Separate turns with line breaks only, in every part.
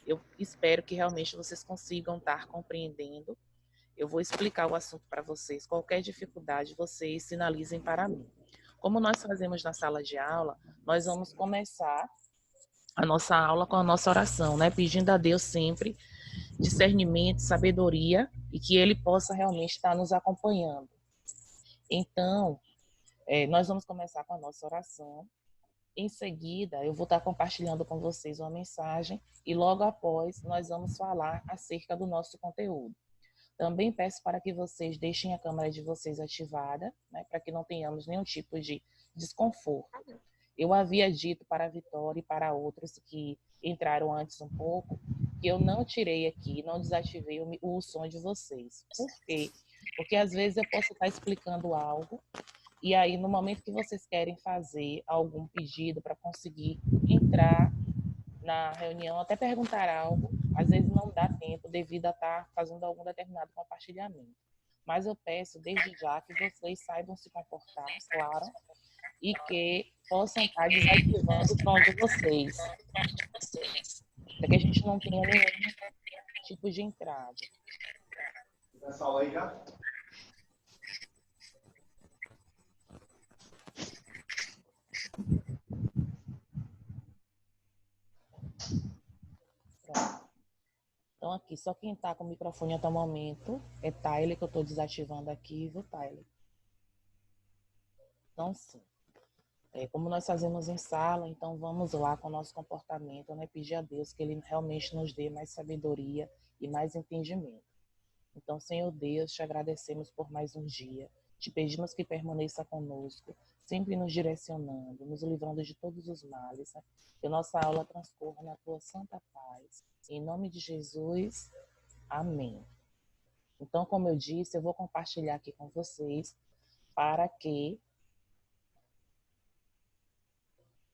Eu espero que realmente vocês consigam estar compreendendo. Eu vou explicar o assunto para vocês. Qualquer dificuldade, vocês sinalizem para mim. Como nós fazemos na sala de aula, nós vamos começar a nossa aula com a nossa oração, né? Pedindo a Deus sempre discernimento, sabedoria e que Ele possa realmente estar nos acompanhando. Então, nós vamos começar com a nossa oração. Em seguida, eu vou estar compartilhando com vocês uma mensagem e logo após nós vamos falar acerca do nosso conteúdo. Também peço para que vocês deixem a câmera de vocês ativada, né, para que não tenhamos nenhum tipo de desconforto. Eu havia dito para a Vitória e para outros que entraram antes um pouco, que eu não tirei aqui, não desativei o som de vocês. Por quê? Porque às vezes eu posso estar explicando algo e aí, no momento que vocês querem fazer algum pedido para conseguir entrar na reunião, até perguntar algo, às vezes não dá tempo devido a estar fazendo algum determinado compartilhamento. Mas eu peço desde já que vocês saibam se comportar, claro, e que possam estar desativando o som de vocês, para que a gente não tenha nenhum tipo de entrave.
Pessoal aí já?
Pronto. Então aqui, só quem está com o microfone até o momento é Tyler, que eu estou desativando aqui, viu, Tyler? Então, sim. Como nós fazemos em sala, então vamos lá com o nosso comportamento, né? Pedir a Deus que Ele realmente nos dê mais sabedoria e mais entendimento. Então, Senhor Deus, te agradecemos por mais um dia. Te pedimos que permaneça conosco, sempre nos direcionando, nos livrando de todos os males. Né? Que nossa aula transcorra na tua santa paz. Em nome de Jesus, amém. Então, como eu disse, eu vou compartilhar aqui com vocês para que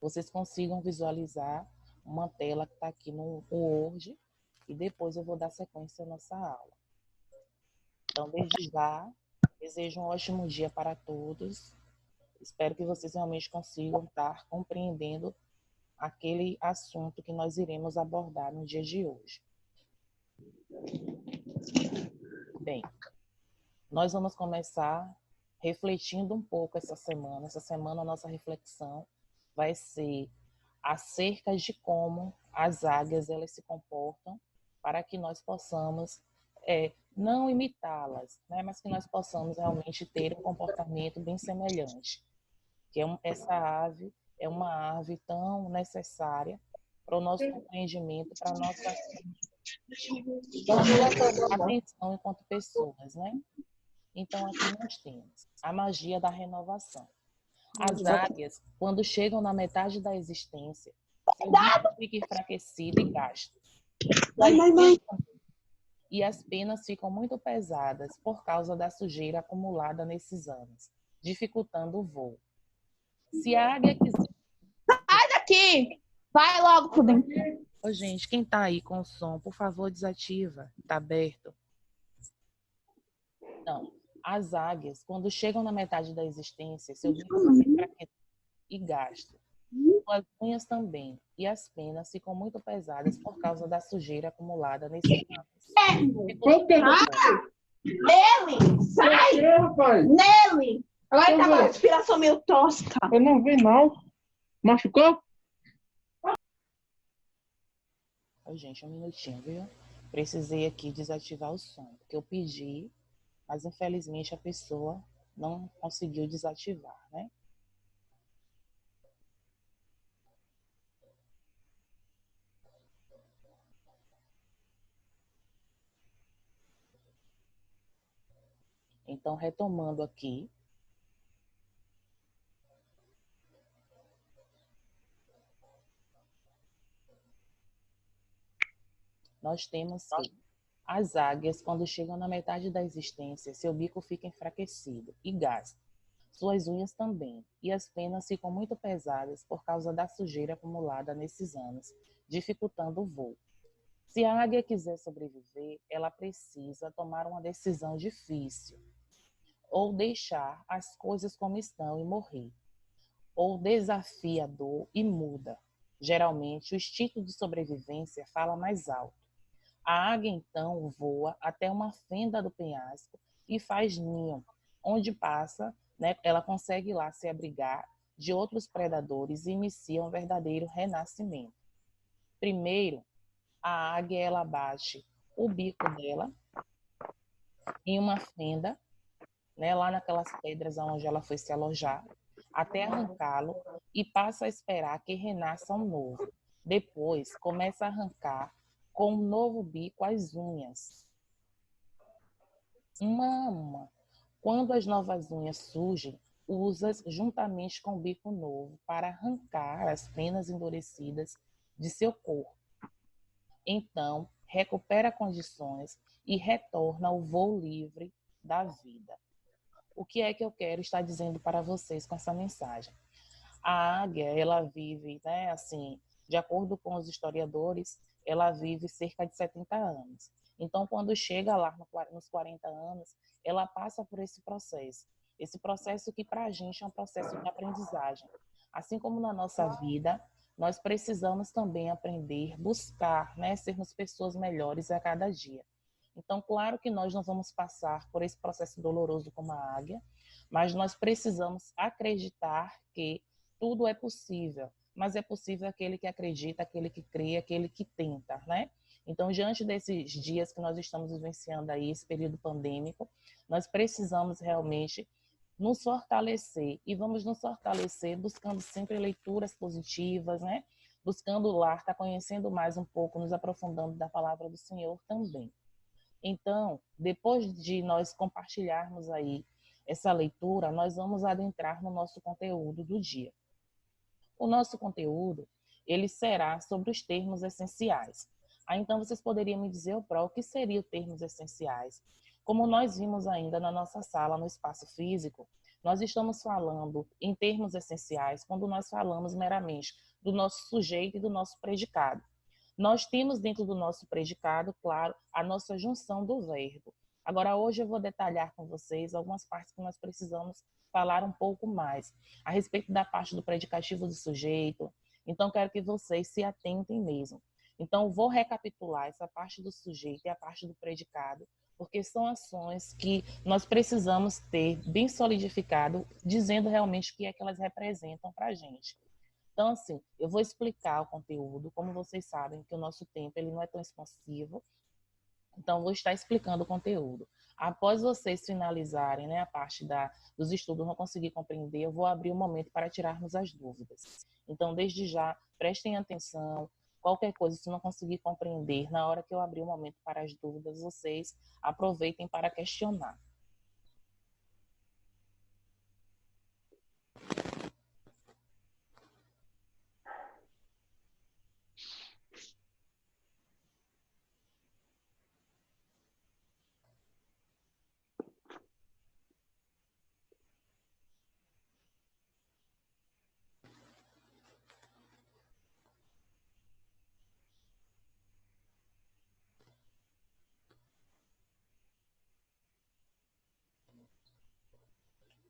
vocês consigam visualizar uma tela que está aqui no Word e depois eu vou dar sequência à nossa aula. Então, desde já, desejo um ótimo dia para todos. Espero que vocês realmente consigam estar compreendendo aquele assunto que nós iremos abordar no dia de hoje. Bem, nós vamos começar refletindo um pouco essa semana. Essa semana a nossa reflexão vai ser acerca de como as águias elas se comportam para que nós possamos não imitá-las, né, mas que nós possamos realmente ter um comportamento bem semelhante. Que essa ave é uma ave tão necessária para o nosso compreendimento, para a nossa atenção enquanto pessoas, né? Então, aqui nós temos a magia da renovação. As águias, quando chegam na metade da existência, seu bico fica enfraquecido e gasto. E as penas ficam muito pesadas por causa da sujeira acumulada nesses anos, dificultando o voo. Se a águia quiser...
Sai daqui! Vai logo por dentro.
Ô, gente, quem tá aí com o som, por favor, desativa. Tá aberto. Não. As águias, quando chegam na metade da existência, seu bico fica enfraquecido e gasto. Suas unhas também. E as penas ficam muito pesadas por causa da sujeira acumulada nesses anos.
Nele! Sai! Nele! Agora ele tá com a respiração meio tosca.
Eu não vi, não. Machucou?
Ô, gente, um minutinho, viu? Precisei aqui desativar o som, porque eu pedi, mas infelizmente a pessoa não conseguiu desativar, né? Então, retomando aqui. Nós temos que as águias, quando chegam na metade da existência, seu bico fica enfraquecido e gasta. Suas unhas também. E as penas ficam muito pesadas por causa da sujeira acumulada nesses anos, dificultando o voo. Se a águia quiser sobreviver, ela precisa tomar uma decisão difícil. Ou deixar as coisas como estão e morrer. Ou desafia a dor e muda. Geralmente, o instinto de sobrevivência fala mais alto. A águia, então, voa até uma fenda do penhasco e faz ninho, onde passa, né, ela consegue lá se abrigar de outros predadores e inicia um verdadeiro renascimento. Primeiro, a águia ela bate o bico dela em uma fenda, né, lá naquelas pedras onde ela foi se alojar, até arrancá-lo e passa a esperar que renasça um novo. Depois, começa a arrancar com um novo bico as unhas, uma a uma. Quando as novas unhas surgem, usa-as juntamente com o bico novo para arrancar as penas endurecidas de seu corpo. Então, recupera condições e retorna ao voo livre da vida. O que é que eu quero estar dizendo para vocês com essa mensagem? A águia, ela vive, né, assim, de acordo com os historiadores, ela vive cerca de 70 anos. Então, quando chega lá nos 40 anos, ela passa por esse processo. Esse processo que para a gente é um processo de aprendizagem. Assim como na nossa vida, nós precisamos também aprender, buscar, né, sermos pessoas melhores a cada dia. Então, claro que nós não vamos passar por esse processo doloroso como a águia, mas nós precisamos acreditar que tudo é possível, mas é possível aquele que acredita, aquele que crê, aquele que tenta, né? Então, diante desses dias que nós estamos vivenciando aí, esse período pandêmico, nós precisamos realmente nos fortalecer e vamos nos fortalecer buscando sempre leituras positivas, né? Buscando lá, estar conhecendo mais um pouco, nos aprofundando da palavra do Senhor também. Então, depois de nós compartilharmos aí essa leitura, nós vamos adentrar no nosso conteúdo do dia. O nosso conteúdo, ele será sobre os termos essenciais. Aí, então, vocês poderiam me dizer, o que seriam os termos essenciais? Como nós vimos ainda na nossa sala, no espaço físico, nós estamos falando em termos essenciais quando nós falamos meramente do nosso sujeito e do nosso predicado. Nós temos dentro do nosso predicado, claro, a nossa junção do verbo. Agora, hoje eu vou detalhar com vocês algumas partes que nós precisamos falar um pouco mais a respeito da parte do predicativo do sujeito. Então, quero que vocês se atentem mesmo. Então, vou recapitular essa parte do sujeito e a parte do predicado, porque são ações que nós precisamos ter bem solidificado, dizendo realmente o que é que elas representam para a gente. Então, assim, eu vou explicar o conteúdo, como vocês sabem que o nosso tempo ele não é tão expansivo, então eu vou estar explicando o conteúdo. Após vocês finalizarem, né, a parte dos estudos, não conseguir compreender, eu vou abrir um momento para tirarmos as dúvidas. Então, desde já, prestem atenção, qualquer coisa, se não conseguir compreender, na hora que eu abrir o momento para as dúvidas, vocês aproveitem para questionar.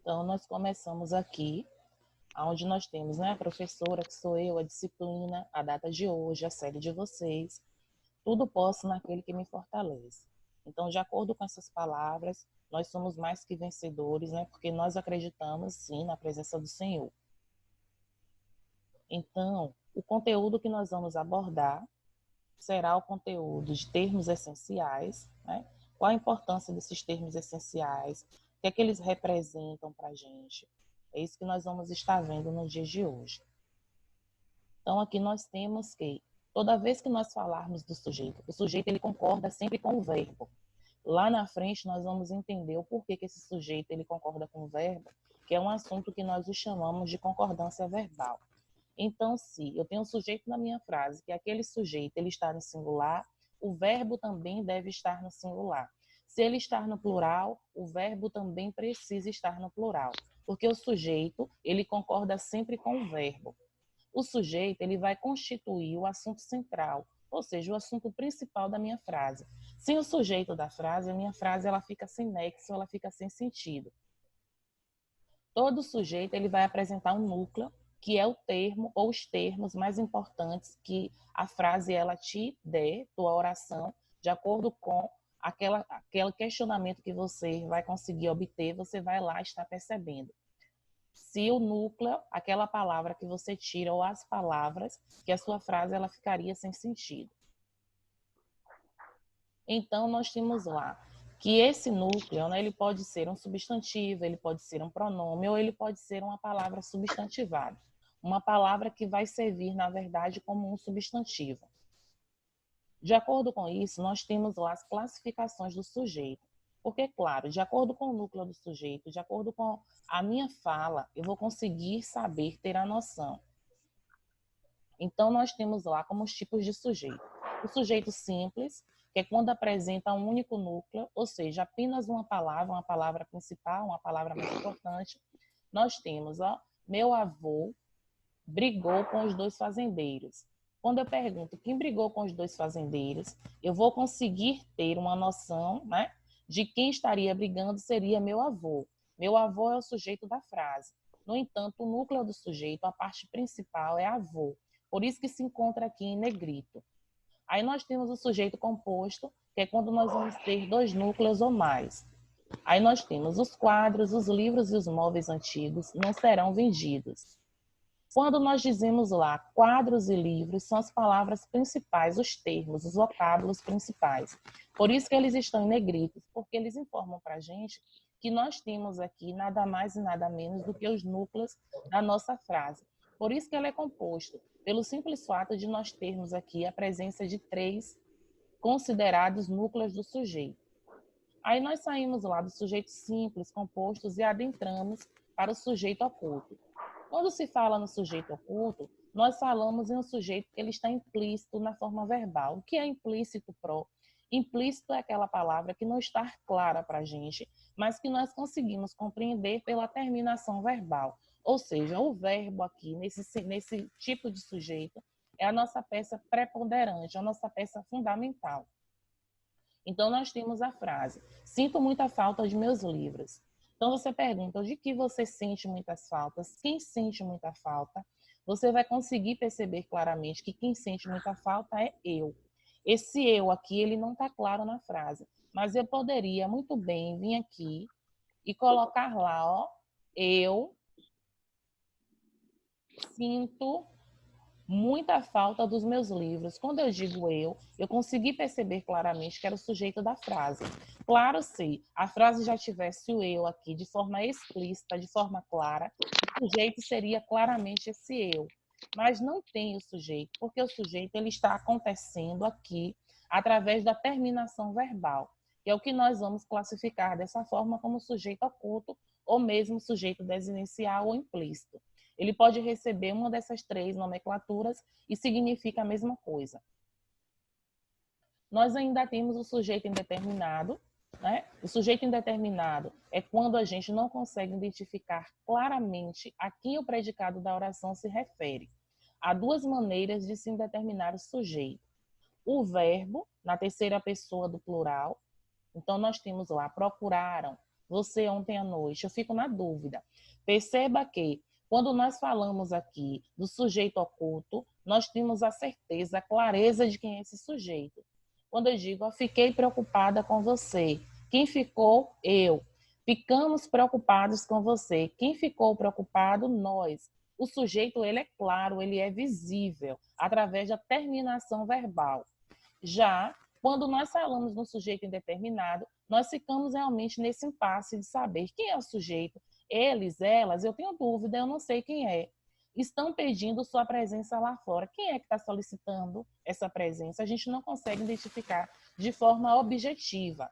Então, nós começamos aqui, onde nós temos, né, a professora, que sou eu, a disciplina, a data de hoje, a série de vocês. Tudo posso naquele que me fortalece. Então, de acordo com essas palavras, nós somos mais que vencedores, né, porque nós acreditamos, sim, na presença do Senhor. Então, o conteúdo que nós vamos abordar será o conteúdo de termos essenciais, né? Qual a importância desses termos essenciais, o que é que eles representam para a gente. É isso que nós vamos estar vendo no dia de hoje. Então, aqui nós temos que, toda vez que nós falarmos do sujeito, o sujeito ele concorda sempre com o verbo. Lá na frente nós vamos entender o porquê que esse sujeito ele concorda com o verbo, que é um assunto que nós o chamamos de concordância verbal. Então, se eu tenho um sujeito na minha frase, que aquele sujeito ele está no singular, o verbo também deve estar no singular. Se ele estar no plural, o verbo também precisa estar no plural, porque o sujeito ele concorda sempre com o verbo. O sujeito ele vai constituir o assunto central, ou seja, o assunto principal da minha frase. Sem o sujeito da frase, a minha frase ela fica sem nexo, ela fica sem sentido. Todo sujeito ele vai apresentar um núcleo que é o termo ou os termos mais importantes que a frase ela te der, tua oração, de acordo com aquele questionamento que você vai conseguir obter, você vai lá estar percebendo. Se o núcleo, aquela palavra que você tira ou as palavras, que a sua frase ela ficaria sem sentido. Então, nós temos lá que esse núcleo, né, ele pode ser um substantivo, ele pode ser um pronome, ou ele pode ser uma palavra substantivada. Uma palavra que vai servir, na verdade, como um substantivo. De acordo com isso, nós temos lá as classificações do sujeito. Porque, claro, de acordo com o núcleo do sujeito, de acordo com a minha fala, eu vou conseguir saber, ter a noção. Então, nós temos lá como os tipos de sujeito. O sujeito simples, que é quando apresenta um único núcleo, ou seja, apenas uma palavra principal, uma palavra mais importante. Nós temos, meu avô brigou com os 2 fazendeiros. Quando eu pergunto quem brigou com os 2 fazendeiros, eu vou conseguir ter uma noção, né, de quem estaria brigando seria meu avô. Meu avô é o sujeito da frase. No entanto, o núcleo do sujeito, a parte principal é avô. Por isso que se encontra aqui em negrito. Aí nós temos o sujeito composto, que é quando nós vamos ter 2 núcleos ou mais. Aí nós temos os quadros, os livros e os móveis antigos não serão vendidos. Quando nós dizemos lá quadros e livros, são as palavras principais, os termos, os vocábulos principais. Por isso que eles estão em negritos, porque eles informam para a gente que nós temos aqui nada mais e nada menos do que os núcleos da nossa frase. Por isso que ele é composto, pelo simples fato de nós termos aqui a presença de 3 considerados núcleos do sujeito. Aí nós saímos lá do sujeito simples, compostos, e adentramos para o sujeito oculto. Quando se fala no sujeito oculto, nós falamos em um sujeito que ele está implícito na forma verbal. O que é implícito, Pro? Implícito é aquela palavra que não está clara para a gente, mas que nós conseguimos compreender pela terminação verbal. Ou seja, o verbo aqui, nesse tipo de sujeito, é a nossa peça preponderante, a nossa peça fundamental. Então, nós temos a frase: sinto muita falta de meus livros. Então, você pergunta de que você sente muitas faltas, quem sente muita falta, você vai conseguir perceber claramente que quem sente muita falta é eu. Esse eu aqui, ele não está claro na frase, mas eu poderia muito bem vir aqui e colocar lá, eu sinto muita falta dos meus livros. Quando eu digo eu consegui perceber claramente que era o sujeito da frase. Claro, se a frase já tivesse o eu aqui de forma explícita, de forma clara, o sujeito seria claramente esse eu. Mas não tem o sujeito, porque o sujeito ele está acontecendo aqui através da terminação verbal, que é o que nós vamos classificar dessa forma como sujeito oculto ou mesmo sujeito desinencial ou implícito. Ele pode receber uma dessas 3 nomenclaturas e significa a mesma coisa. Nós ainda temos o sujeito indeterminado, né? O sujeito indeterminado é quando a gente não consegue identificar claramente a quem o predicado da oração se refere. Há 2 maneiras de se indeterminar o sujeito. O verbo, na terceira pessoa do plural. Então, nós temos lá, procuraram, você ontem à noite. Eu fico na dúvida. Perceba que quando nós falamos aqui do sujeito oculto, nós temos a certeza, a clareza de quem é esse sujeito. Quando eu digo, eu fiquei preocupada com você. Quem ficou? Eu. Ficamos preocupados com você. Quem ficou preocupado? Nós. O sujeito, ele é claro, ele é visível, através da terminação verbal. Já, quando nós falamos no sujeito indeterminado, nós ficamos realmente nesse impasse de saber quem é o sujeito. Eles, elas, eu tenho dúvida, eu não sei quem é. Estão pedindo sua presença lá fora. Quem é que está solicitando essa presença? A gente não consegue identificar de forma objetiva.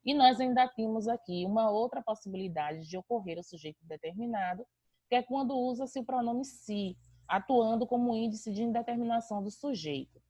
E nós ainda temos aqui uma outra possibilidade de ocorrer o sujeito determinado, que é quando usa-se o pronome se, atuando como índice de indeterminação do sujeito.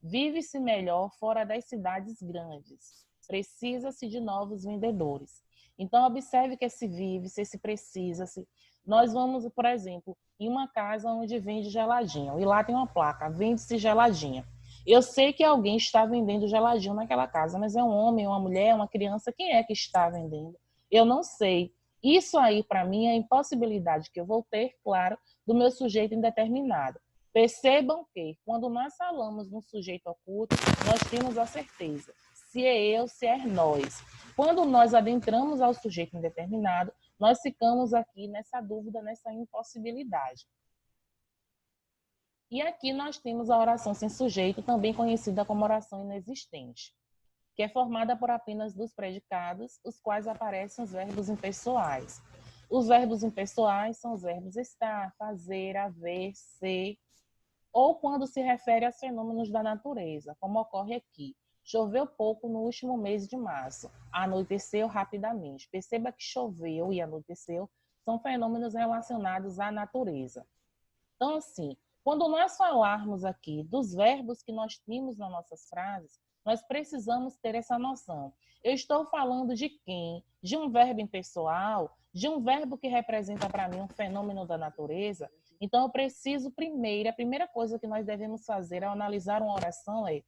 Vive-se melhor fora das cidades grandes. Precisa-se de novos vendedores. Então, observe que esse vive-se, esse precisa-se. Nós vamos, por exemplo, em uma casa onde vende geladinho. E lá tem uma placa, vende-se geladinha. Eu sei que alguém está vendendo geladinho naquela casa, mas é um homem, uma mulher, uma criança. Quem é que está vendendo? Eu não sei. Isso aí, para mim, é a impossibilidade que eu vou ter, claro, do meu sujeito indeterminado. Percebam que, quando nós falamos no sujeito oculto, nós temos a certeza se é eu, se é nós. Quando nós adentramos ao sujeito indeterminado, nós ficamos aqui nessa dúvida, nessa impossibilidade. E aqui nós temos a oração sem sujeito, também conhecida como oração inexistente, que é formada por apenas dos predicados, os quais aparecem os verbos impessoais. Os verbos impessoais são os verbos estar, fazer, haver, ser, ou quando se refere a fenômenos da natureza, como ocorre aqui. Choveu pouco no último mês de março, anoiteceu rapidamente. Perceba que choveu e anoiteceu são fenômenos relacionados à natureza. Então, assim, quando nós falarmos aqui dos verbos que nós temos nas nossas frases, nós precisamos ter essa noção. Eu estou falando de quem? De um verbo impessoal, de um verbo que representa para mim um fenômeno da natureza. Então, eu preciso primeiro, a primeira coisa que nós devemos fazer ao analisar uma oração é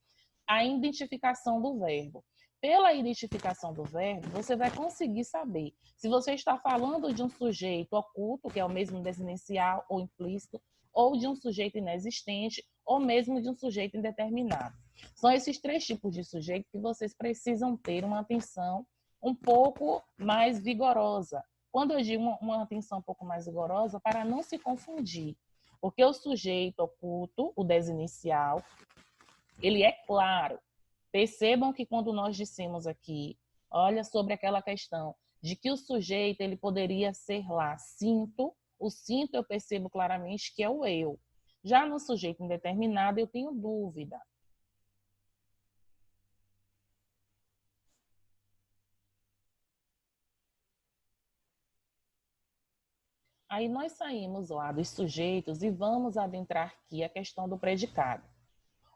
a identificação do verbo. Pela identificação do verbo, você vai conseguir saber se você está falando de um sujeito oculto, que é o mesmo desinicial ou implícito, ou de um sujeito inexistente, ou mesmo de um sujeito indeterminado. São esses três tipos de sujeito que vocês precisam ter uma atenção um pouco mais vigorosa. Quando eu digo uma atenção um pouco mais rigorosa, para não se confundir, porque o sujeito oculto, o desinicial, ele é claro. Percebam que quando nós dissemos aqui, olha sobre aquela questão de que o sujeito ele poderia ser lá sinto, o sinto eu percebo claramente que é o eu. Já no sujeito indeterminado eu tenho dúvida. Aí nós saímos lá dos sujeitos e vamos adentrar aqui a questão do predicado.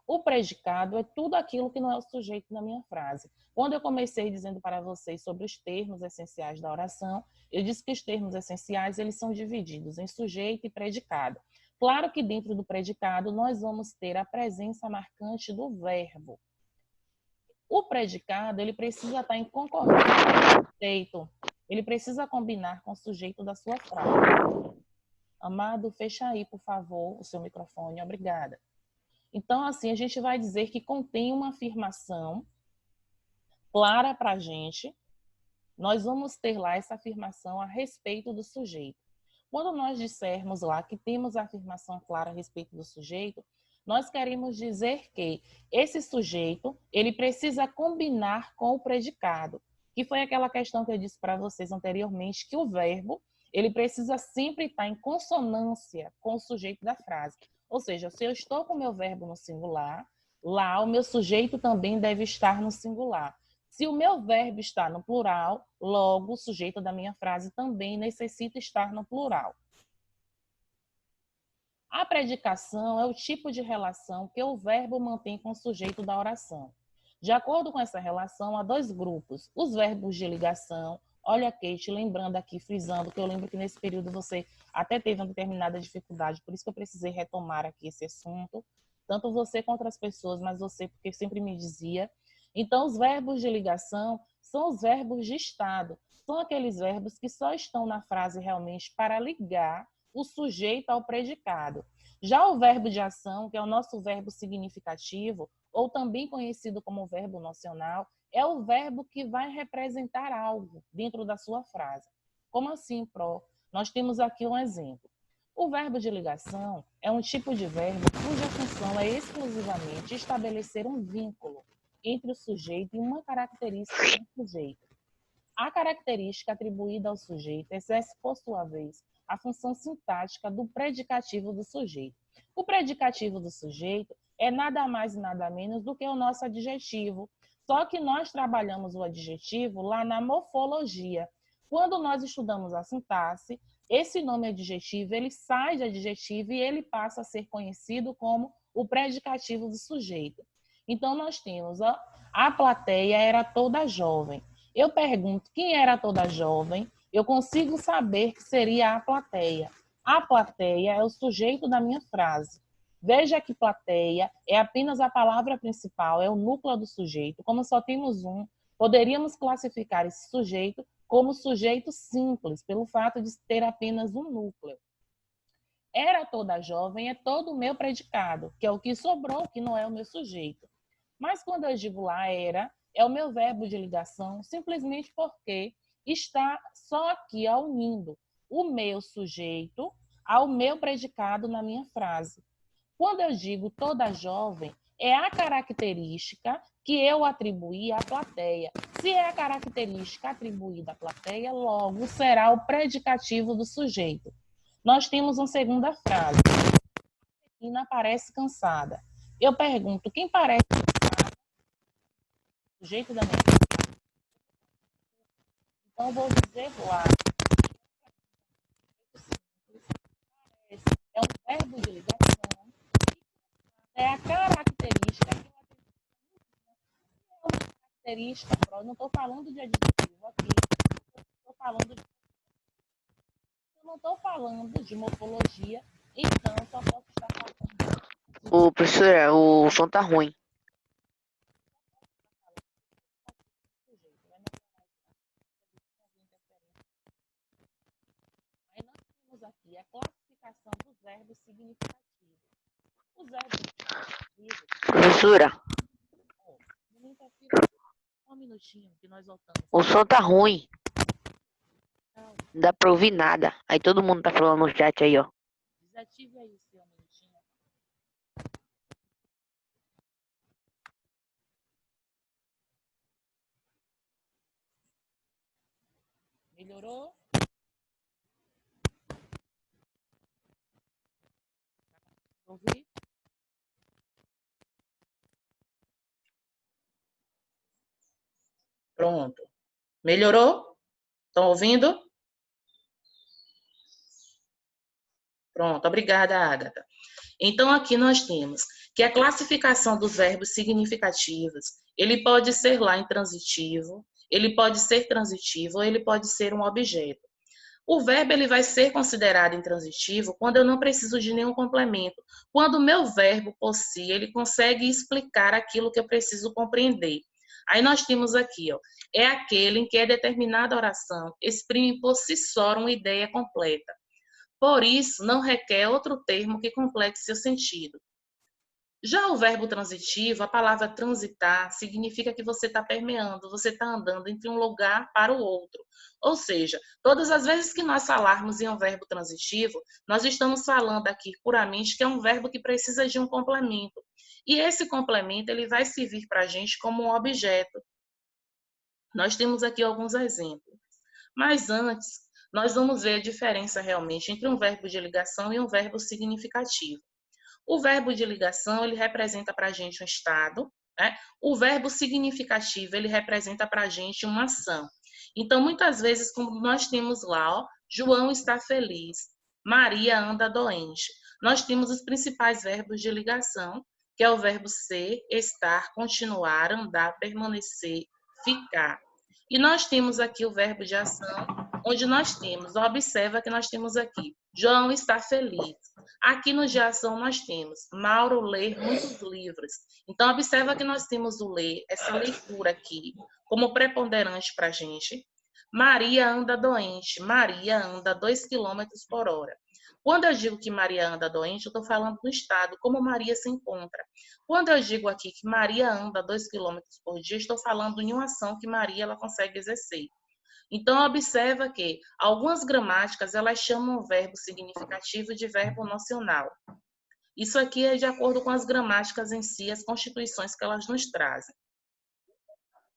O predicado é tudo aquilo que não é o sujeito na minha frase. Quando eu comecei dizendo para vocês sobre os termos essenciais da oração, eu disse que os termos essenciais eles são divididos em sujeito e predicado. Claro que dentro do predicado nós vamos ter a presença marcante do verbo. O predicado ele precisa estar em concordância com o sujeito. Ele precisa combinar com o sujeito da sua frase. Amado, fecha aí, por favor, o seu microfone. Obrigada. Então, assim, a gente vai dizer que contém uma afirmação clara para a gente. Nós vamos ter lá essa afirmação a respeito do sujeito. Quando nós dissermos lá que temos a afirmação clara a respeito do sujeito, nós queremos dizer que esse sujeito, ele precisa combinar com o predicado, que foi aquela questão que eu disse para vocês anteriormente, que o verbo, ele precisa sempre estar em consonância com o sujeito da frase. Ou seja, se eu estou com o meu verbo no singular, lá o meu sujeito também deve estar no singular. Se o meu verbo está no plural, logo o sujeito da minha frase também necessita estar no plural. A predicação é o tipo de relação que o verbo mantém com o sujeito da oração. De acordo com essa relação, há dois grupos. Os verbos de ligação. Olha, Kate, lembrando aqui, frisando, que eu lembro que nesse período você até teve uma determinada dificuldade, por isso que eu precisei retomar aqui esse assunto. Tanto você quanto as pessoas, mas você, porque sempre me dizia. Então, os verbos de ligação são os verbos de estado. São aqueles verbos que só estão na frase realmente para ligar o sujeito ao predicado. Já o verbo de ação, que é o nosso verbo significativo, ou também conhecido como verbo nocional, é o verbo que vai representar algo dentro da sua frase. Como assim, Pro? Nós temos aqui um exemplo. O verbo de ligação é um tipo de verbo cuja função é exclusivamente estabelecer um vínculo entre o sujeito e uma característica do sujeito. A característica atribuída ao sujeito exerce, por sua vez, a função sintática do predicativo do sujeito. O predicativo do sujeito é nada mais e nada menos do que o nosso adjetivo, só que nós trabalhamos o adjetivo lá na morfologia. Quando nós estudamos a sintaxe, esse nome adjetivo ele sai de adjetivo e ele passa a ser conhecido como o predicativo do sujeito. Então, nós temos a plateia era toda jovem. Eu pergunto quem era toda jovem, eu consigo saber que seria a plateia. A plateia é o sujeito da minha frase. Veja que plateia é apenas a palavra principal, é o núcleo do sujeito. Como só temos um, poderíamos classificar esse sujeito como sujeito simples, pelo fato de ter apenas um núcleo. Era toda jovem é todo o meu predicado, que é o que sobrou, que não é o meu sujeito. Mas quando eu digo lá era, é o meu verbo de ligação, simplesmente porque está só aqui unindo o meu sujeito ao meu predicado na minha frase. Quando eu digo toda jovem, é a característica que eu atribuí à plateia. Se é a característica atribuída à plateia, logo será o predicativo do sujeito. Nós temos uma segunda frase. A menina parece cansada. Eu pergunto, quem parece cansada? O sujeito da minha frase. Então, eu vou dizer lá. É um verbo de ligação. É a característica que eu característica, eu não estou falando de adjetivo aqui, eu não estou falando de morfologia, então só posso estar falando.
Ô, professora, o som tá ruim.
Aí nós temos aqui a classificação dos verbos significativos. Os verbos significativos.
Professora,
Um minutinho que nós voltamos.
o som tá ruim. Não dá pra ouvir nada. Aí todo mundo tá falando no chat aí, ó.
Desative aí o seu minutinho. Melhorou? Ouvir? Pronto. Melhorou? Estão ouvindo? Pronto, obrigada, Ágata. Então, aqui nós temos que a classificação dos verbos significativos, ele pode ser lá intransitivo, ele pode ser transitivo ou ele pode ser um objeto. O verbo ele vai ser considerado intransitivo quando eu não preciso de nenhum complemento. Quando o meu verbo por si, ele consegue explicar aquilo que eu preciso compreender. Aí nós temos aqui, ó, é aquele em que a determinada oração exprime por si só uma ideia completa. Por isso, não requer outro termo que complete seu sentido. Já o verbo transitivo, a palavra transitar, significa que você está permeando, você está andando entre um lugar para o outro. Ou seja, todas as vezes que nós falarmos em um verbo transitivo, nós estamos falando aqui puramente que é um verbo que precisa de um complemento. E esse complemento ele vai servir para a gente como um objeto. Nós temos aqui alguns exemplos. Mas antes, nós vamos ver a diferença realmente entre um verbo de ligação e um verbo significativo. O verbo de ligação, ele representa para a gente um estado, né? O verbo significativo, ele representa para a gente uma ação. Então, muitas vezes, como nós temos lá, ó, João está feliz, Maria anda doente. Nós temos os principais verbos de ligação, que é o verbo ser, estar, continuar, andar, permanecer, ficar. E nós temos aqui o verbo de ação, onde nós temos, observa que nós temos aqui, João está feliz. Aqui no de ação nós temos, Mauro lê muitos livros. Então, observa que nós temos o ler, essa leitura aqui, como preponderante para a gente. Maria anda doente, Maria anda 2 km por hora. Quando eu digo que Maria anda doente, eu estou falando do estado, como Maria se encontra. Quando eu digo aqui que Maria anda 2 km por dia, estou falando em uma ação que Maria ela consegue exercer. Então, observa que algumas gramáticas, elas chamam o verbo significativo de verbo nocional. Isso aqui é de acordo com as gramáticas em si, as constituições que elas nos trazem.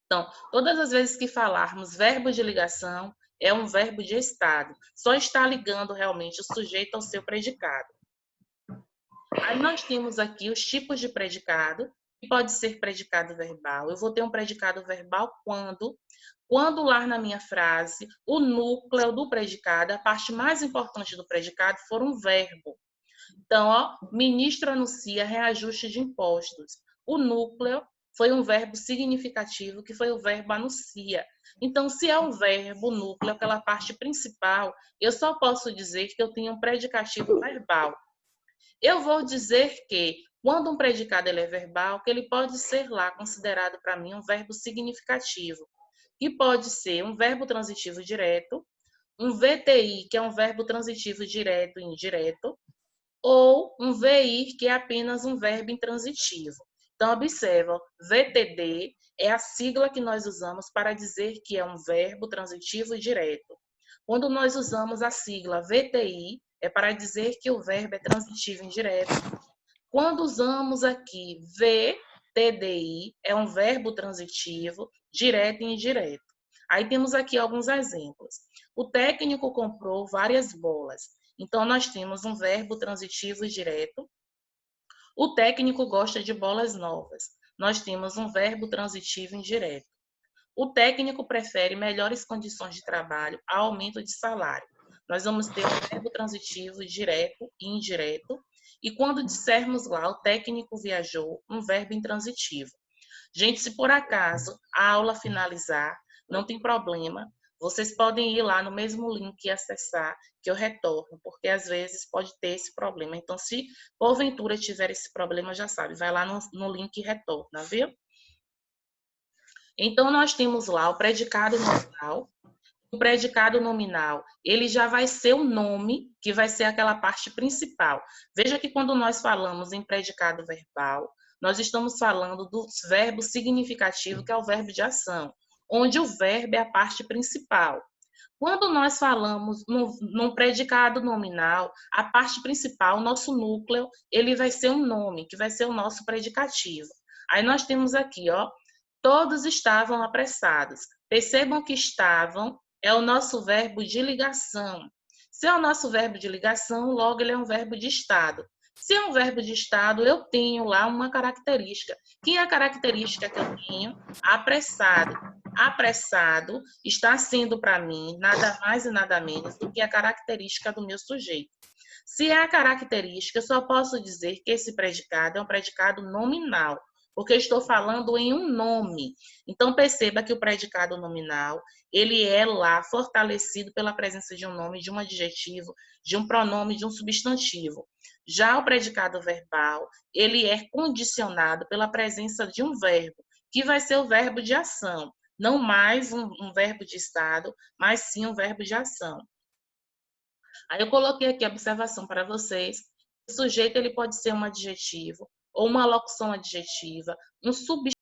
Então, todas as vezes que falarmos verbo de ligação, é um verbo de estado. Só está ligando realmente o sujeito ao seu predicado. Aí nós temos aqui os tipos de predicado, que pode ser predicado verbal. Eu vou ter um predicado verbal quando lá na minha frase, o núcleo do predicado, a parte mais importante do predicado, for um verbo. Então, ó, ministro anuncia reajuste de impostos. O núcleo foi um verbo significativo, que foi o verbo anuncia. Então, se é um verbo núcleo, aquela parte principal, eu só posso dizer que eu tenho um predicativo verbal. Eu vou dizer que, quando um predicado ele é verbal, que ele pode ser lá considerado para mim um verbo significativo, que pode ser um verbo transitivo direto, um VTI, que é um verbo transitivo direto e indireto, ou um VIR, que é apenas um verbo intransitivo. Então, observa, VTD é a sigla que nós usamos para dizer que é um verbo transitivo e direto. Quando nós usamos a sigla VTI, é para dizer que o verbo é transitivo e indireto. Quando usamos aqui VTDI, é um verbo transitivo, direto e indireto. Aí temos aqui alguns exemplos. O técnico comprou várias bolas. Então, nós temos um verbo transitivo e direto. O técnico gosta de bolas novas. Nós temos um verbo transitivo e indireto. O técnico prefere melhores condições de trabalho ao aumento de salário. Nós vamos ter um verbo transitivo direto e indireto. E quando dissermos lá, o técnico viajou, um verbo intransitivo. Gente, se por acaso a aula finalizar, não tem problema. Vocês podem ir lá no mesmo link e acessar, que eu retorno, porque às vezes pode ter esse problema. Então, se porventura tiver esse problema, já sabe, vai lá no link e retorna, viu? Então, nós temos lá o predicado nominal. O predicado nominal, ele já vai ser o nome, que vai ser aquela parte principal. Veja que quando nós falamos em predicado verbal, nós estamos falando do verbo significativo, que é o verbo de ação, onde o verbo é a parte principal. Quando nós falamos num predicado nominal, a parte principal, o nosso núcleo, ele vai ser um nome, que vai ser o nosso predicativo. Aí nós temos aqui, ó, todos estavam apressados. Percebam que estavam é o nosso verbo de ligação. Se é o nosso verbo de ligação, logo ele é um verbo de estado. Se é um verbo de estado, eu tenho lá uma característica. Que é a característica que eu tenho? Apressado. Apressado está sendo para mim nada mais e nada menos do que a característica do meu sujeito. Se é a característica, eu só posso dizer que esse predicado é um predicado nominal, porque eu estou falando em um nome. Então, perceba que o predicado nominal, ele é lá fortalecido pela presença de um nome, de um adjetivo, de um pronome, de um substantivo. Já o predicado verbal, ele é condicionado pela presença de um verbo, que vai ser o verbo de ação. Não mais um verbo de estado, mas sim um verbo de ação. Aí eu coloquei aqui a observação para vocês. O sujeito ele pode ser um adjetivo, ou uma locução adjetiva, um substantivo